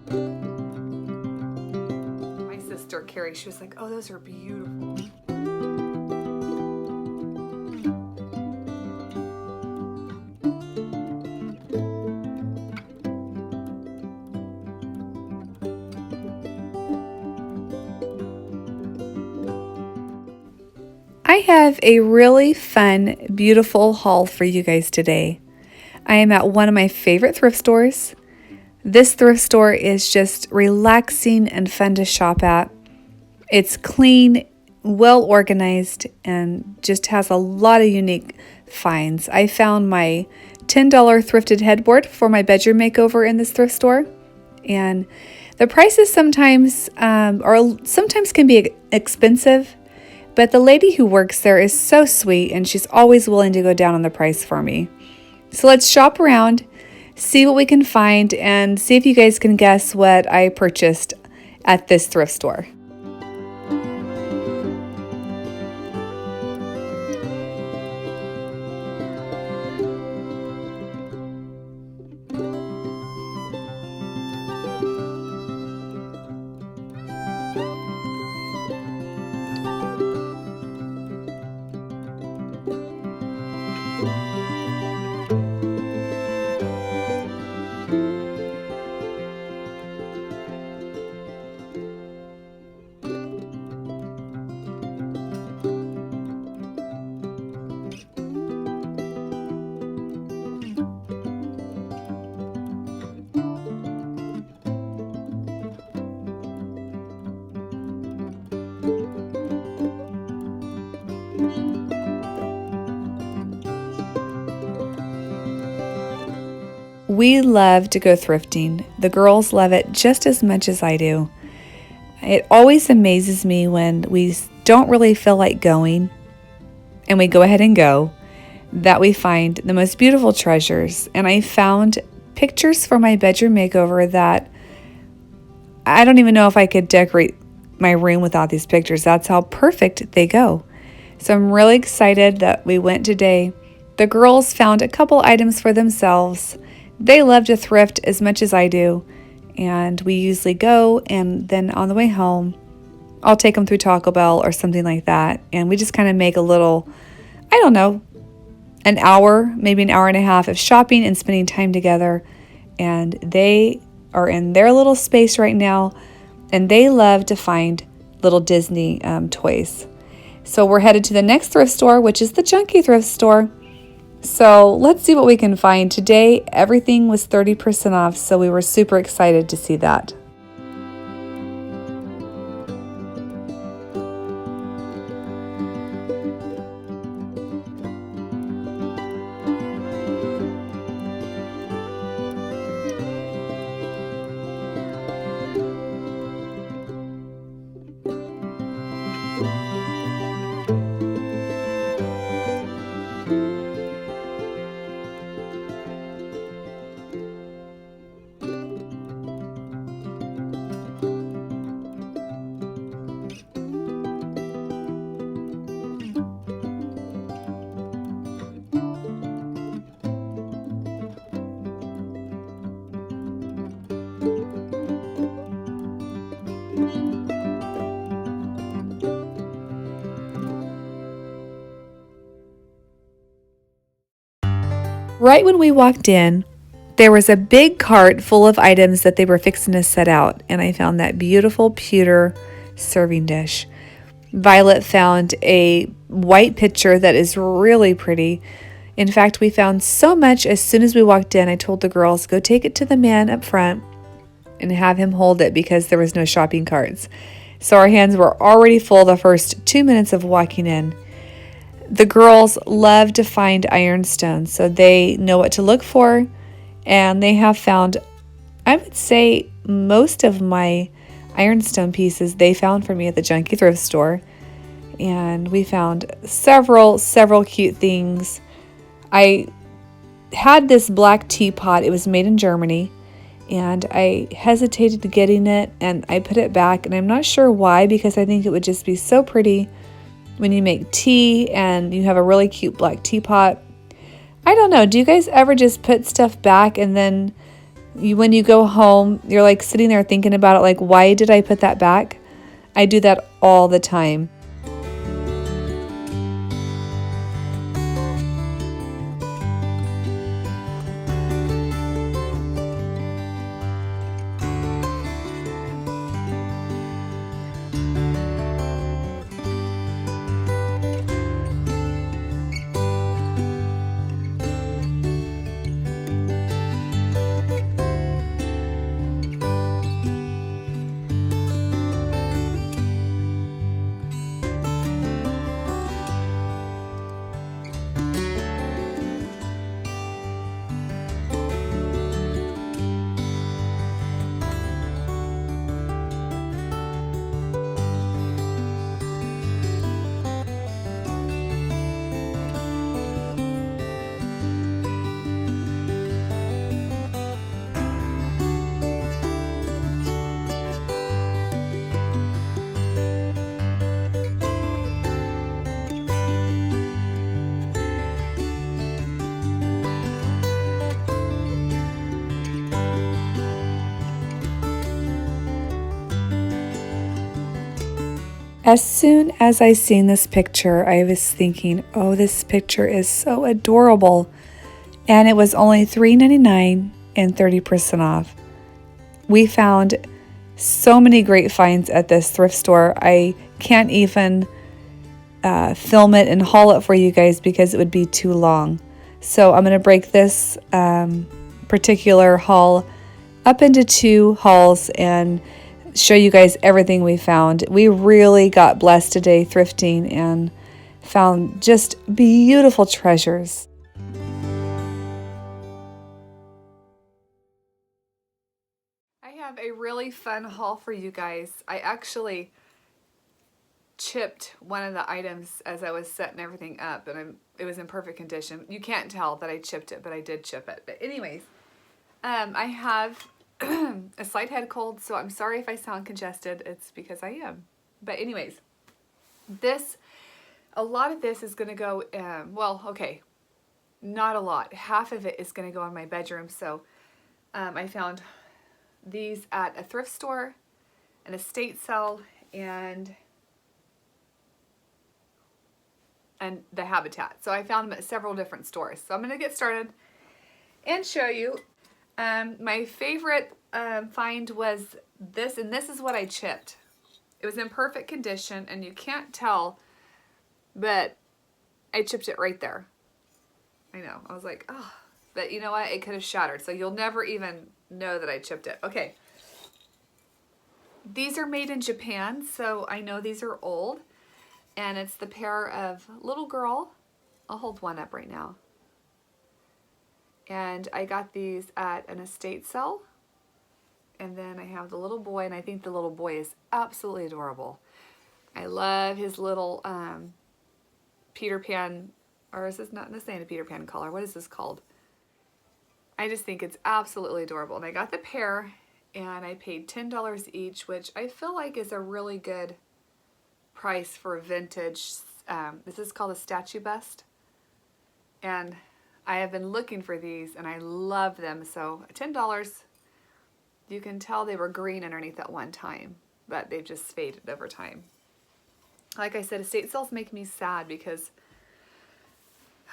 My sister Carrie, she was like, "Oh, those are beautiful." I have a really fun, beautiful haul for you guys today. I am at one of my favorite thrift stores. This thrift store is just relaxing and fun to shop at. It's clean, well organized, and just has a lot of unique finds. I found my $10 thrifted headboard for my bedroom makeover in this thrift store, and the prices sometimes can be expensive, but the lady who works there is so sweet and she's always willing to go down on the price for me. So let's shop around, see what we can find, and see if you guys can guess what I purchased at this thrift store. We love to go thrifting. The girls love it just as much as I do. It always amazes me when we don't really feel like going and we go ahead and go, that we find the most beautiful treasures. And I found pictures for my bedroom makeover that I don't even know if I could decorate my room without these pictures. That's how perfect they go. So I'm really excited that we went today. The girls found a couple items for themselves. They love to thrift as much as I do, and we usually go, and then on the way home, I'll take them through Taco Bell or something like that, and we just kind of make a little, I don't know, an hour, maybe an hour and a half of shopping and spending time together, and they are in their little space right now, and they love to find little Disney toys. So we're headed to the next thrift store, which is the Junkie thrift store. So let's see what we can find. Today, everything was 30% off, so we were super excited to see that. Right when we walked in, there was a big cart full of items that they were fixing to set out, and I found that beautiful pewter serving dish. Violet found a white pitcher that is really pretty. In fact, we found so much as soon as we walked in. I told the girls, go take it to the man up front and have him hold it because there was no shopping carts. So our hands were already full the first 2 minutes of walking in. The girls love to find ironstones, so they know what to look for, and they have found, I would say, most of my ironstone pieces they found for me at the Junkie thrift store. And we found several cute things. I had this black teapot. It was made in Germany, and I hesitated getting it, and I put it back, and I'm not sure why, because I think it would just be so pretty when you make tea and you have a really cute black teapot. I don't know. Do you guys ever just put stuff back and then when you go home, you're like sitting there thinking about it, like, why did I put that back? I do that all the time. As soon as I seen this picture, I was thinking, oh, this picture is so adorable. And it was only $3.99 and 30% off. We found so many great finds at this thrift store. I can't even film it and haul it for you guys because it would be too long. So I'm going to break this particular haul up into 2 hauls and show you guys everything we found. We really got blessed today thrifting and found just beautiful treasures. I have a really fun haul for you guys. I actually chipped one of the items as I was setting everything up, and it was in perfect condition. You can't tell that I chipped it, but I did chip it. But anyways, I have a slight head cold, so I'm sorry if I sound congested. It's because I am. But anyways, a lot of this is going to go, well, okay, not a lot. Half of it is going to go in my bedroom. So I found these at a thrift store, an estate sale, and the Habitat. So I found them at several different stores. So I'm going to get started and show you. My favorite find was this, and this is what I chipped. It was in perfect condition, and you can't tell, but I chipped it right there. I know. I was like, oh, but you know what? It could have shattered, so you'll never even know that I chipped it. Okay. These are made in Japan, so I know these are old, and it's the pair of little girl. I'll hold one up right now. And I got these at an estate sale. And then I have the little boy, and I think the little boy is absolutely adorable. I love his little Peter Pan, or is this not, this ain't a Peter Pan collar. What is this called? I just think it's absolutely adorable. And I got the pair, and I paid $10 each, which I feel like is a really good price for vintage. This is called a statue bust. And I have been looking for these, and I love them. So $10, you can tell they were green underneath at one time, but they've just faded over time. Like I said, estate sales make me sad because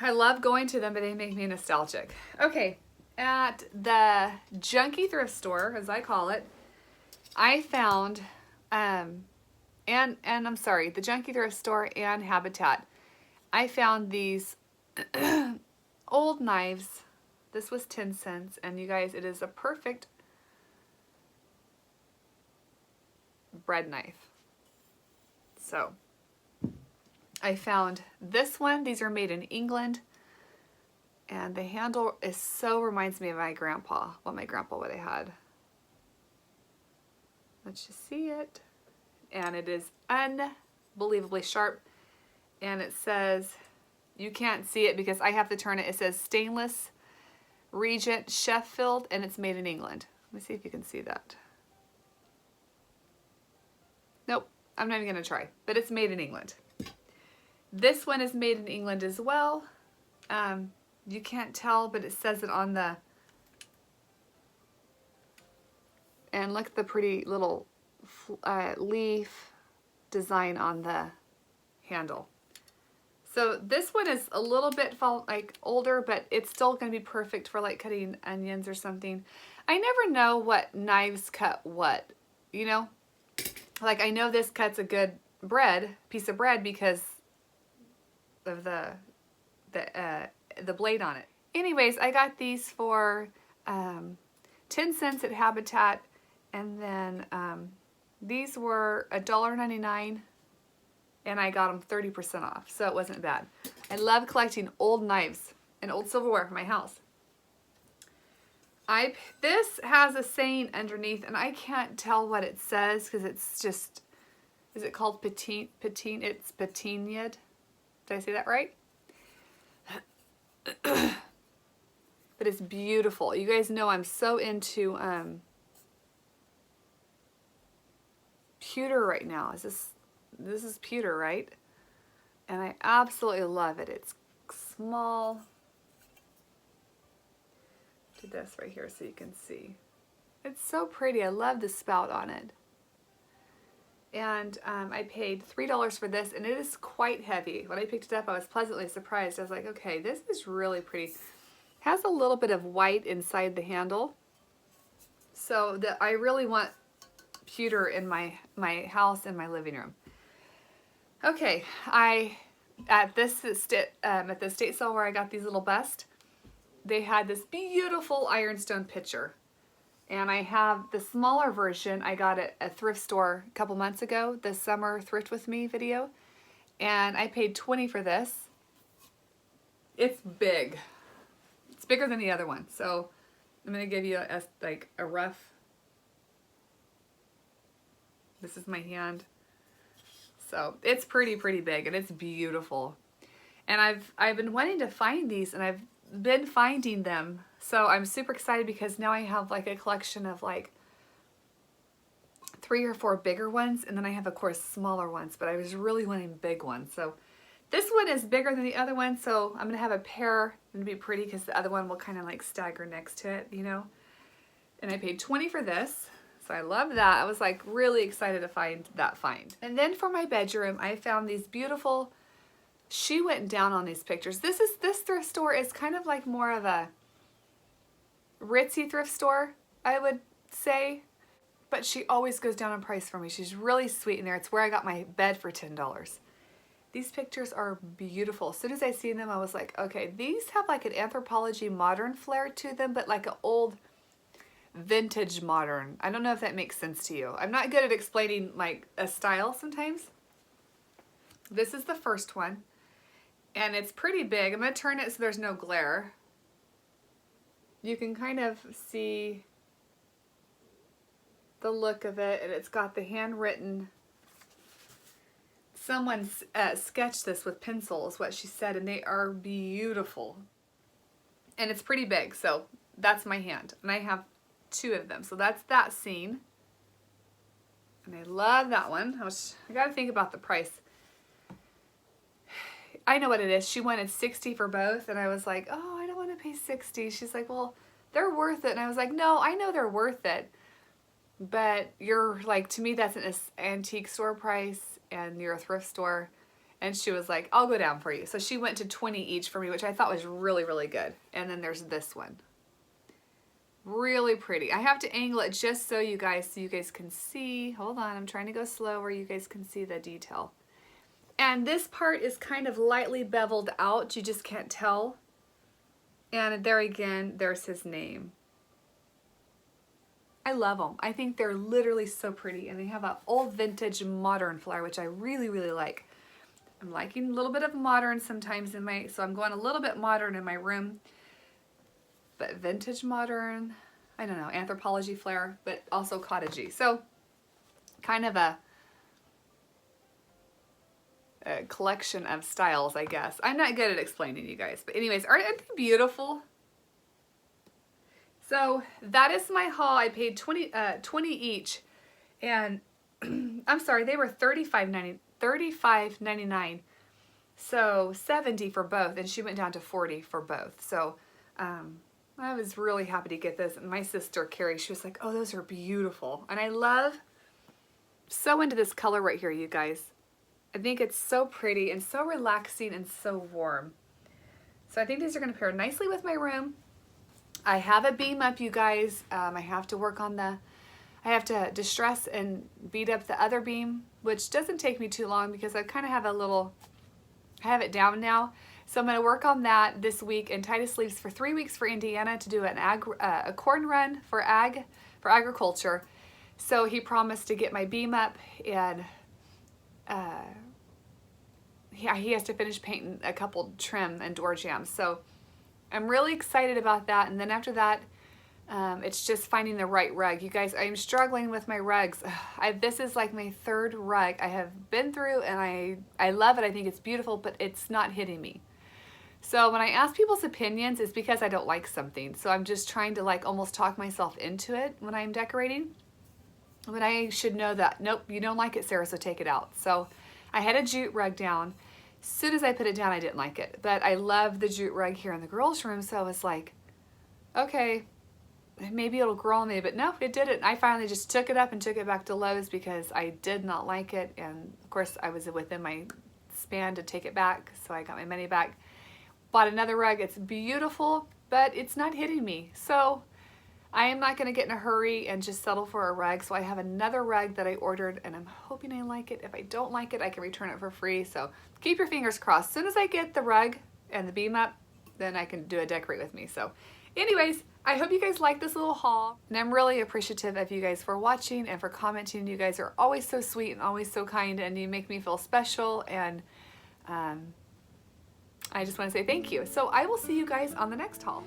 I love going to them, but they make me nostalgic. Okay, at the junky thrift store, as I call it, I found, and I'm sorry, the junky thrift store and Habitat, I found these old knives. This was 10 cents, and you guys, it is a perfect bread knife. So I found this one. These are made in England, and the handle is so reminds me of my grandpa, what my grandpa would have had. Let's just see it. And it is unbelievably sharp, and it says, you can't see it because I have to turn it. It says stainless Regent Sheffield, and it's made in England. Let me see if you can see that. Nope, I'm not even going to try, but it's made in England. This one is made in England as well. You can't tell, but it says it on the And look at the pretty little leaf design on the handle. So this one is a little bit like older, but it's still going to be perfect for like cutting onions or something. I never know what knives cut what, you know? Like I know this cuts a good piece of bread because of the blade on it. Anyways, I got these for 10 cents at Habitat, and then these were $1.99, and I got them 30% off, so it wasn't bad. I love collecting old knives and old silverware for my house. This has a saying underneath, and I can't tell what it says because it's just, is it called patine? It's patinied. Did I say that right? But it's beautiful. You guys know I'm so into pewter right now. This is pewter, right? And I absolutely love it. It's small. Do this right here so you can see. It's so pretty. I love the spout on it. And I paid $3 for this, and it is quite heavy. When I picked it up, I was pleasantly surprised. I was like, okay, this is really pretty. Has a little bit of white inside the handle, so that I really want pewter in my house and my living room. Okay, at the estate sale where I got these little busts, they had this beautiful ironstone pitcher, and I have the smaller version. I got it at a thrift store a couple months ago, the summer thrift with me video, and I paid $20 for this. It's big. It's bigger than the other one, so I'm gonna give you a rough. This is my hand. So it's pretty big, and it's beautiful. And I've been wanting to find these, and I've been finding them. So I'm super excited because now I have like a collection of like 3 or 4 bigger ones, and then I have of course smaller ones, but I was really wanting big ones. So this one is bigger than the other one, so I'm gonna have a pair and be pretty because the other one will kind of like stagger next to it, you know. And I paid $20 for this. So I love that. I was like really excited to find that find. And then for my bedroom, I found these beautiful, she went down on these pictures. This thrift store is kind of like more of a ritzy thrift store, I would say. But she always goes down in price for me. She's really sweet in there. It's where I got my bed for $10. These pictures are beautiful. As soon as I seen them, I was like, okay, these have like an Anthropologie modern flair to them, but like an old vintage modern. I don't know if that makes sense to you. I'm not good at explaining like a style sometimes. This is the first one, and it's pretty big. I'm going to turn it so there's no glare. You can kind of see the look of it, and it's got the handwritten. Someone sketched this with pencil is what she said, and they are beautiful. And it's pretty big, so that's my hand. And I have 2 of them. So that's that scene. And I love that one. I got to think about the price. I know what it is. She wanted $60 for both, and I was like, oh, I don't want to pay $60. She's like, well, they're worth it. And I was like, no, I know they're worth it. But you're like, to me, that's an antique store price, and you're a thrift store. And she was like, I'll go down for you. So she went to $20 each for me, which I thought was really good. And then there's this one. Really pretty. I have to angle it just so you guys can see. Hold on, I'm trying to go slower. You guys can see the detail. And this part is kind of lightly beveled out. You just can't tell. And there again, there's his name. I love them. I think they're literally so pretty, and they have an old vintage modern flair, which I really like. I'm liking a little bit of modern sometimes so I'm going a little bit modern in my room. But vintage modern, I don't know, Anthropologie flair, but also cottagey. So kind of a collection of styles, I guess. I'm not good at explaining, you guys. But anyways, aren't they beautiful? So that is my haul. I paid $20 each. And I'm sorry, they were $35.99. So $70 for both. And she went down to $40 for both. So I was really happy to get this. And my sister, Carrie, she was like, oh, those are beautiful. And I love, so into this color right here, you guys. I think it's so pretty and so relaxing and so warm. So I think these are going to pair nicely with my room. I have a beam up, you guys. I have to work on I have to distress and beat up the other beam, which doesn't take me too long because I kind of have I have it down now. So I'm going to work on that this week and tie the sleeves for 3 weeks for Indiana to do a corn run for agriculture. So he promised to get my beam up, and he has to finish painting a couple trim and door jambs. So I'm really excited about that. And then after that, it's just finding the right rug. You guys, I'm struggling with my rugs. This is like my third rug I have been through, and I love it. I think it's beautiful, but it's not hitting me. So when I ask people's opinions, it's because I don't like something. So I'm just trying to like almost talk myself into it when I'm decorating. But I should know that, nope, you don't like it, Sarah, so take it out. So I had a jute rug down. As soon as I put it down, I didn't like it. But I love the jute rug here in the girls' room, so I was like, okay, maybe it'll grow on me. But no, it didn't. I finally just took it up and took it back to Lowe's because I did not like it. And of course, I was within my span to take it back, so I got my money back. Bought another rug. It's beautiful, but it's not hitting me. So I am not going to get in a hurry and just settle for a rug. So I have another rug that I ordered, and I'm hoping I like it. If I don't like it, I can return it for free. So keep your fingers crossed. As soon as I get the rug and the beam up, then I can do a decorate with me. So anyways, I hope you guys like this little haul, and I'm really appreciative of you guys for watching and for commenting. You guys are always so sweet and always so kind, and you make me feel special, and I just want to say thank you. So I will see you guys on the next haul.